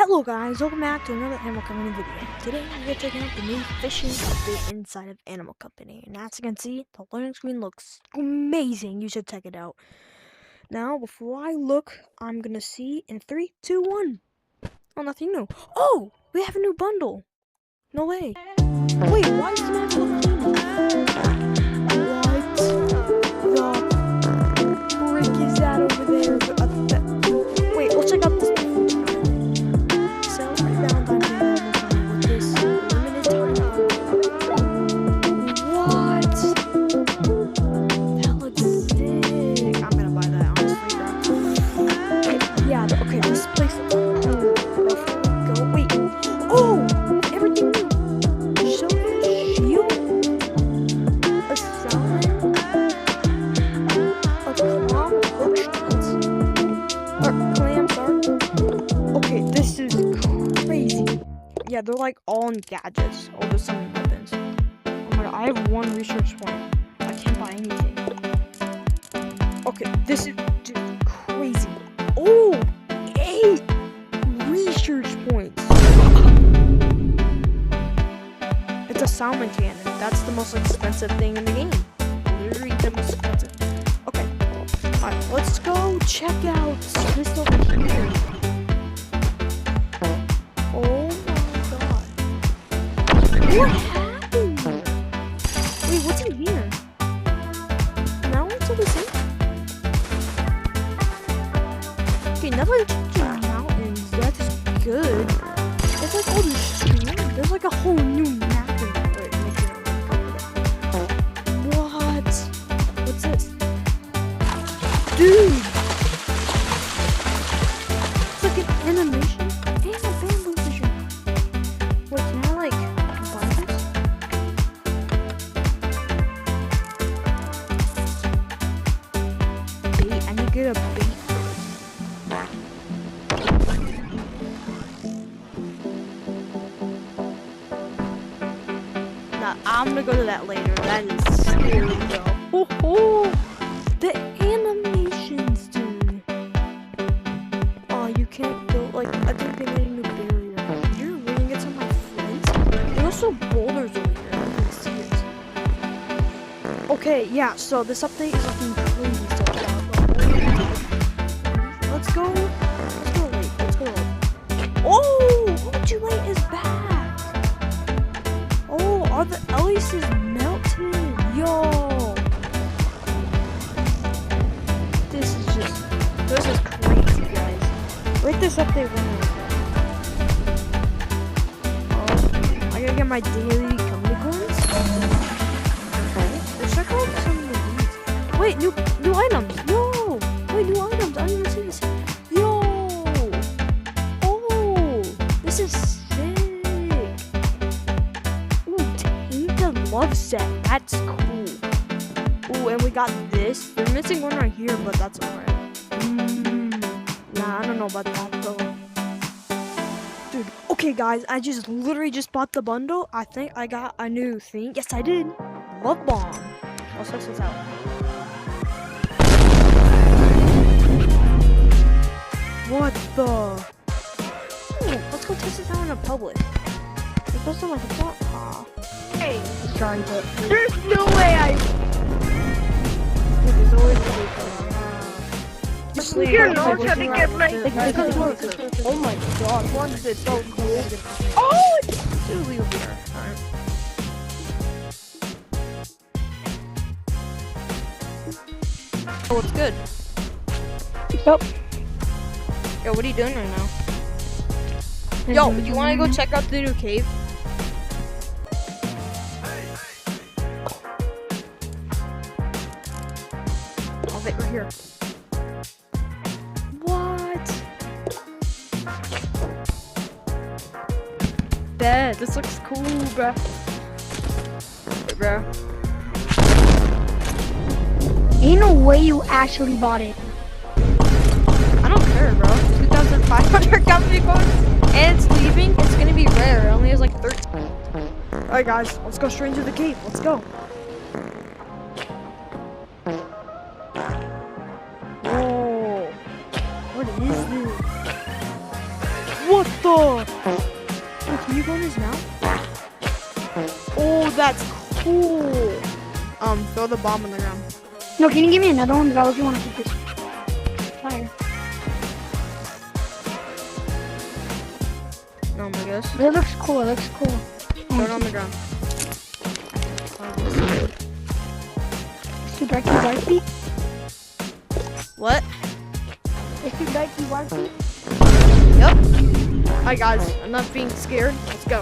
Hello guys, welcome back to another Animal Company video. Today we're checking out the new fishing update inside of Animal Company. And as you can see, the loading screen looks amazing. You should check it out. Now, before I look, I'm gonna see in 3, 2, 1. Oh, nothing new. Oh, we have a new bundle. No way. Wait, why does it have a little clean? What the frick is that over there? Wait, we'll check out this. Yeah, they're like all in gadgets, all the summon weapons. Oh my god, I have 1 research point. I can't buy anything. Okay, this is dude, crazy. Oh, 8 research points. It's a salmon cannon. That's the most expensive thing in the game. Literally the most expensive. Okay, alright, let's go check out this over here. What happened? Wait, what's in here? Now into the sea? Okay, now that I'm checking mountains, that's good. It's like all this stream. There's like a whole new map in it. Wait, what? What's this? Dude! It's like an animation and a bamboo fishing. Wait, can I like... get a bait Now I'm gonna go to that later. That is scary though. Oh, the animations, dude. Oh, you can't go like I think they made a new barrier. You're reading it to my friends. There's also boulders over here. I can see it. Okay, yeah. So this update is looking crazy. Let's go. Let's go. Oh, Ojulate is back. Oh, are the Elyses melted? Yo. This is crazy, guys. Rate this update 1 Oh, I gotta get my daily gummy coins. Okay. Let's check out some of these. Wait, new items. Yo. Wait, new items. I didn't even see this. Yo! Oh! This is sick! Ooh, Tainted Love Set. That's cool. Ooh, and we got this. We're missing one right here, but that's alright. Nah, I don't know about that though. Dude, okay guys, I literally just bought the bundle. I think I got a new thing. Yes, I did. Love Bomb. Let's test this out. What the? Ooh, let's go test this out in a public. It doesn't like it's not. Hey, sorry, but there's no way I. There's always a way. You're not trying to get my. Oh my god, one is so cool. Oh, it's Suzy over here. Alright. Oh, it's good. Yep. Yo, what are you doing right now? Yo, do you want to go check out the new cave? Oh, wait, right here. What? Bet, this looks cool, bruh. Wait, bruh. Ain't no way you actually bought it. I don't care, bro. 2,500 company points, and it's leaving. It's gonna be rare. It only has like 13. Alright, guys, let's go straight into the cave. Let's go. Whoa. What is this? What the the? Oh, can you go in his mouth? Oh, that's cool. Throw the bomb on the ground. No, can you give me another one? Because I really want to keep this fire. Oh my gosh. But it looks cool. It looks cool. Throw it on the ground. It's too dark to dark feet. What? It's too dark to dark feet. Yep. Alright guys, enough being scared. Let's go.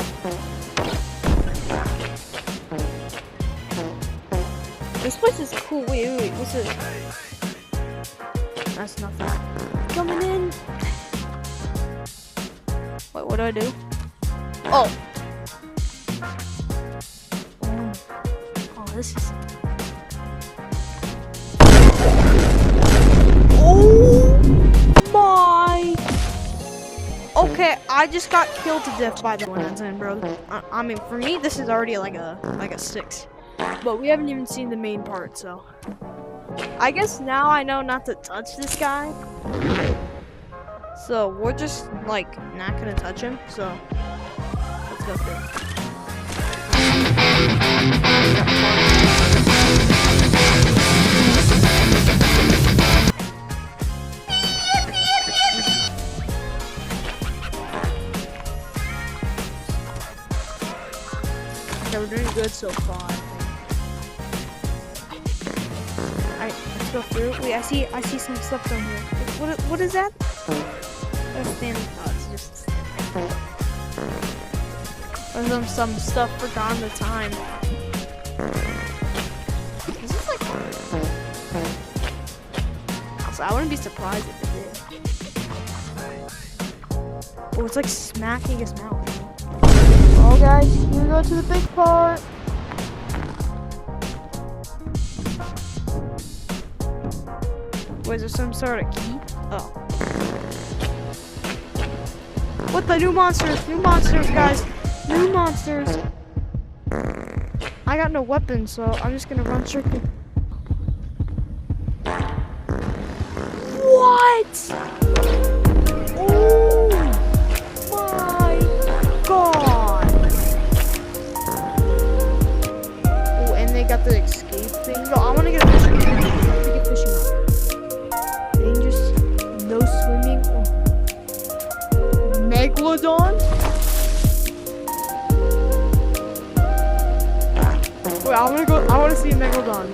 This place is cool. Wait. What's this? That's nothing. Coming in. Wait, what do I do? Oh. Oh, this is. Oh my. Okay, I just got killed to death by the one that's in, bro. I mean, for me, this is already like a 6. But we haven't even seen the main part, so. I guess now I know not to touch this guy. So we're just like not gonna touch him. So let's go through. Okay, we're doing good so far. Alright, let's go through. Wait, I see some stuff down here. What is that? It's just there's some stuff for Gone the Time. Is this like? Also, I wouldn't be surprised if it did. Oh, it's like smacking his mouth. Oh, guys, here we go to the big part. Wait, is there some sort of key? Oh. What the new monsters? New monsters, guys! New monsters! I got no weapons, so I'm just gonna run circle. What? Oh my god! Oh, and they got the escape thing. Yo, I wanna get a fishing rod. Get fishing rod. Dangerous. No swimming. Oh. Megalodon? Wait, I wanna see a Megalodon.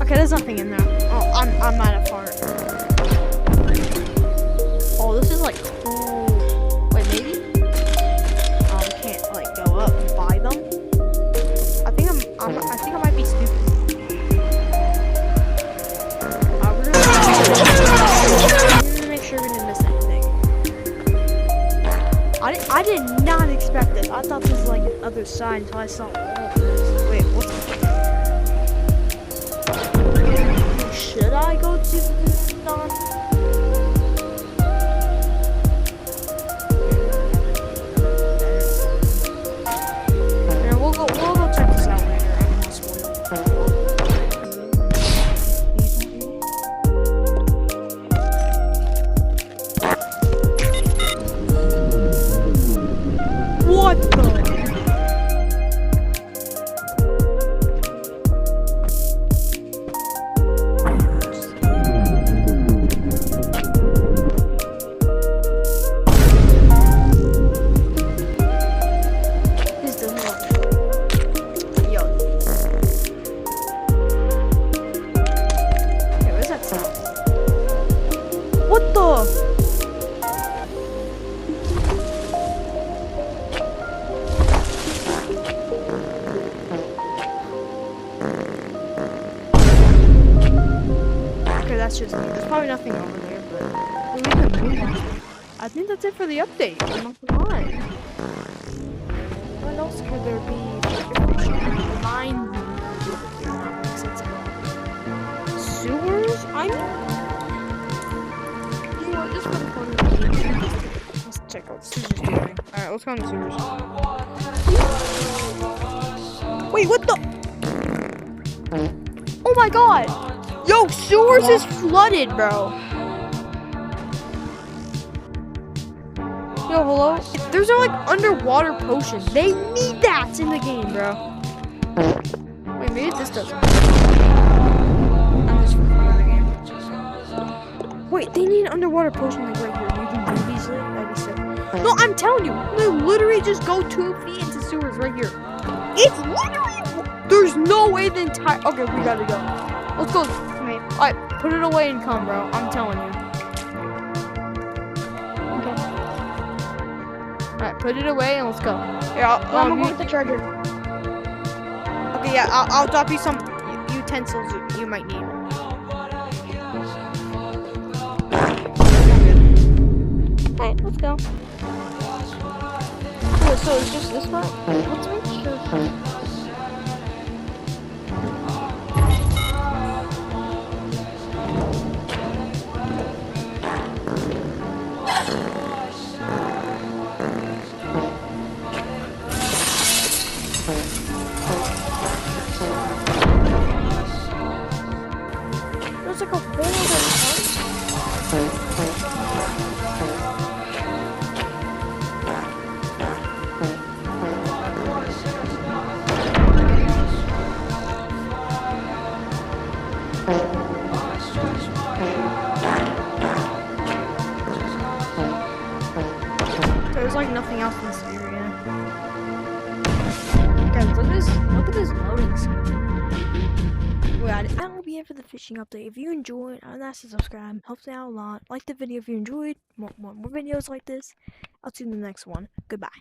Okay, there's nothing in there. Oh, I'm out of heart. Oh, this is like cool. Wait, maybe? Can't like go up and buy them. I think I might be stupid. We're gonna make sure we didn't miss anything. I did not expect this. I thought this was like the other side until I saw all of this. Wait, what's should I go to the Don? Yeah, we'll go check this out later. I don't want to spoil What the? This doesn't look Yo. Okay, where's that sound? What the? That's just me. There's probably nothing over there, but we can move on. I think that's it for the update. I'm not gonna lie. What else could there be? Mine. Sewers? I mean, you know what? Just for the fun of the game. Let's check out sewers doing. Alright, let's go on the sewers. Wait, what the? Oh my god! Yo, sewers is flooded, bro. Yo, hello? There's no, like, underwater potions. They need that in the game, bro. Wait, maybe this doesn't. I'm just for fun of the game. Wait, they need an underwater potion, like, right here. You can do these, that'd be sick. No, I'm telling you, they literally just go 2 feet into sewers right here. It's literally, there's no way the entire, okay, we gotta go. Let's go. Wait. Alright, put it away and come, bro. I'm telling you. Okay. Alright, put it away and let's go. Here, I'm gonna go with the charger. okay, yeah, I'll drop you some utensils you might need. Alright, let's go. Oh, so it's just this one? Let's make sure. There's like a hole in There's like nothing else in this area. Guys, look at this loading screen. Well, that will be it for the fishing update. If you enjoyed, I'd ask to subscribe. Helps me out a lot. Like the video if you enjoyed. More videos like this. I'll see you in the next one. Goodbye.